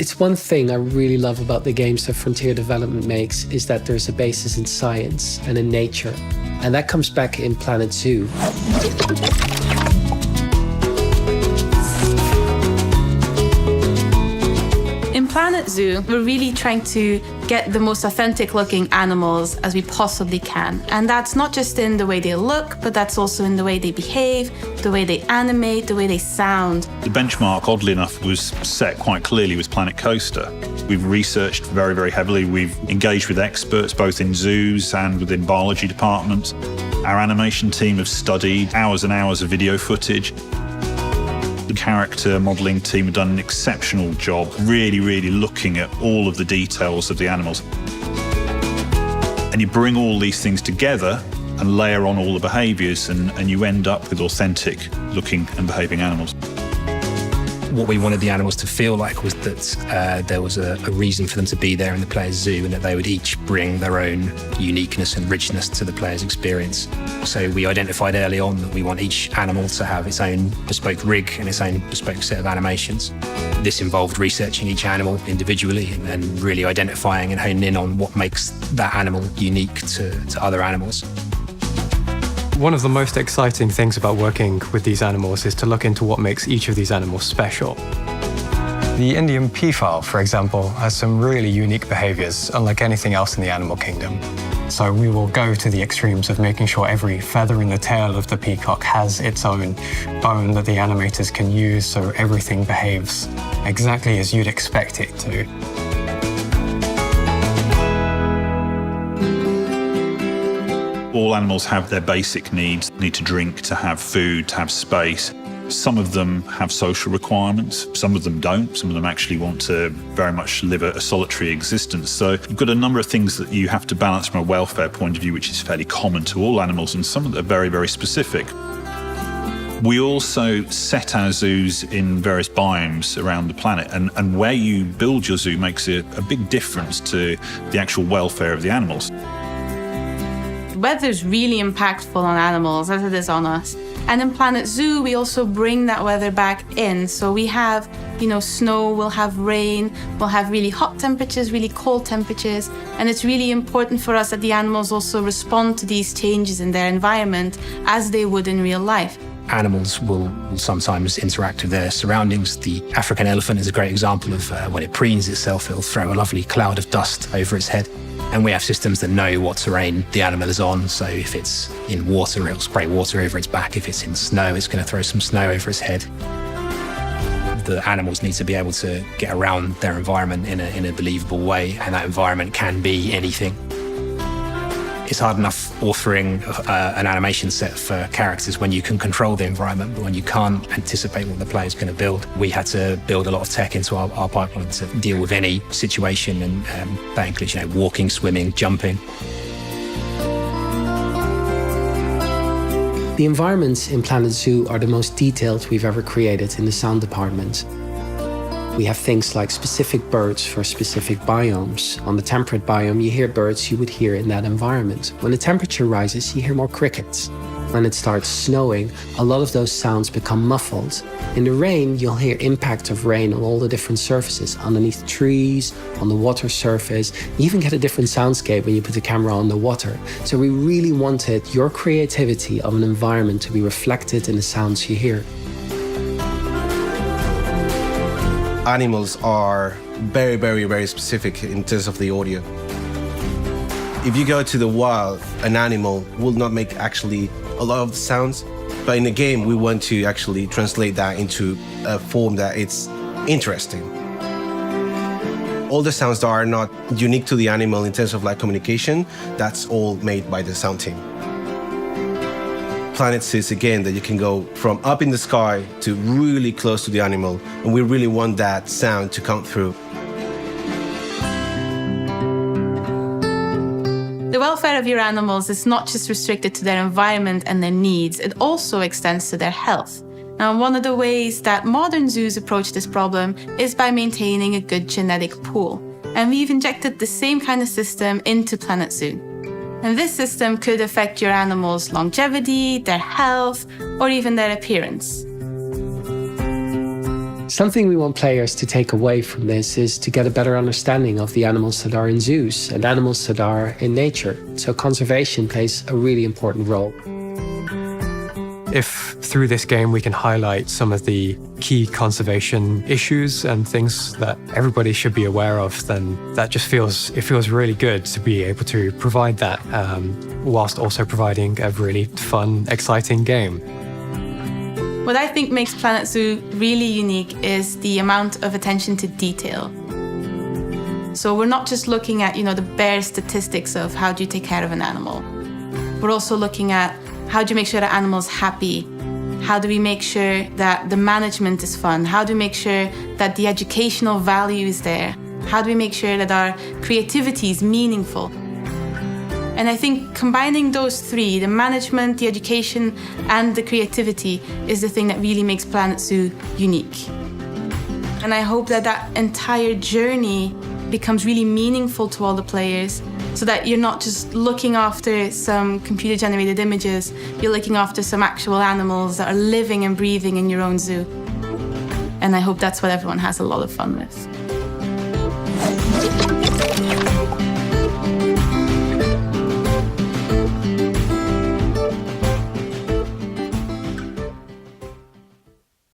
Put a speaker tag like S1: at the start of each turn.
S1: It's one thing I really love about the games that Frontier Development makes is that there's a basis in science and in nature. And that comes back in Planet Zoo.
S2: In Planet Zoo, we're really trying to get the most authentic looking animals as we possibly can. And that's not just in the way they look, but that's also in the way they behave, the way they animate, the way they sound.
S3: The benchmark, oddly enough, was set quite clearly with Planet Coaster. We've researched very, very heavily. We've engaged with experts, both in zoos and within biology departments. Our animation team have studied hours and hours of video footage. The character modelling team have done an exceptional job, really, really looking at all of the details of the animals. And you bring all these things together and layer on all the behaviours, and you end up with authentic looking and behaving animals.
S4: What we wanted the animals to feel like was that there was a reason for them to be there in the player's zoo, and that they would each bring their own uniqueness and richness to the player's experience. So we identified early on that we want each animal to have its own bespoke rig and its own bespoke set of animations. This involved researching each animal individually and really identifying and honing in on what makes that animal unique to other animals.
S5: One of the most exciting things about working with these animals is to look into what makes each of these animals special. The Indian peafowl, for example, has some really unique behaviors, unlike anything else in the animal kingdom. So we will go to the extremes of making sure every feather in the tail of the peacock has its own bone that the animators can use, so everything behaves exactly as you'd expect it to.
S3: All animals have their basic needs, need to drink, to have food, to have space. Some of them have social requirements, some of them don't. Some of them actually want to very much live a solitary existence. So you've got a number of things that you have to balance from a welfare point of view, which is fairly common to all animals, and some of them are very, very specific. We also set our zoos in various biomes around the planet, and where you build your zoo makes a big difference to the actual welfare of the animals.
S2: Weather's really impactful on animals as it is on us. And in Planet Zoo, we also bring that weather back in. So we have, snow, we'll have rain, we'll have really hot temperatures, really cold temperatures. And it's really important for us that the animals also respond to these changes in their environment as they would in real life.
S4: Animals will sometimes interact with their surroundings. The African elephant is a great example of when it preens itself, it'll throw a lovely cloud of dust over its head. And we have systems that know what terrain the animal is on. So if it's in water, it'll spray water over its back. If it's in snow, it's going to throw some snow over its head. The animals need to be able to get around their environment in a believable way, and that environment can be anything. It's hard enough authoring an animation set for characters when you can control the environment, but when you can't anticipate what the player's going to build. We had to build a lot of tech into our pipeline to deal with any situation, and that includes walking, swimming, jumping.
S1: The environments in Planet Zoo are the most detailed we've ever created in the sound department. We have things like specific birds for specific biomes. On the temperate biome, you hear birds you would hear in that environment. When the temperature rises, you hear more crickets. When it starts snowing, a lot of those sounds become muffled. In the rain, you'll hear impact of rain on all the different surfaces, underneath trees, on the water surface. You even get a different soundscape when you put the camera on the water. So we really wanted your creativity of an environment to be reflected in the sounds you hear.
S6: Animals are very, very, very specific in terms of the audio. If you go to the wild, an animal will not make actually a lot of the sounds, but in the game we want to actually translate that into a form that it's interesting. All the sounds that are not unique to the animal in terms of communication, that's all made by the sound team. Planet says again that you can go from up in the sky to really close to the animal, and we really want that sound to come through.
S2: The welfare of your animals is not just restricted to their environment and their needs, it also extends to their health. Now, one of the ways that modern zoos approach this problem is by maintaining a good genetic pool. And we've injected the same kind of system into Planet Zoo. And this system could affect your animals' longevity, their health, or even their appearance.
S1: Something we want players to take away from this is to get a better understanding of the animals that are in zoos and animals that are in nature. So conservation plays a really important role.
S5: If through this game we can highlight some of the key conservation issues and things that everybody should be aware of, then that just feels really good to be able to provide that, whilst also providing a really fun, exciting game.
S2: What I think makes Planet Zoo really unique is the amount of attention to detail. So we're not just looking at, the bare statistics of how do you take care of an animal. We're also looking at how do you make sure that animal's happy? How do we make sure that the management is fun? How do we make sure that the educational value is there? How do we make sure that our creativity is meaningful? And I think combining those three, the management, the education, and the creativity, is the thing that really makes Planet Zoo unique. And I hope that that entire journey becomes really meaningful to all the players, so that you're not just looking after some computer-generated images, you're looking after some actual animals that are living and breathing in your own zoo. And I hope that's what everyone has a lot of fun with.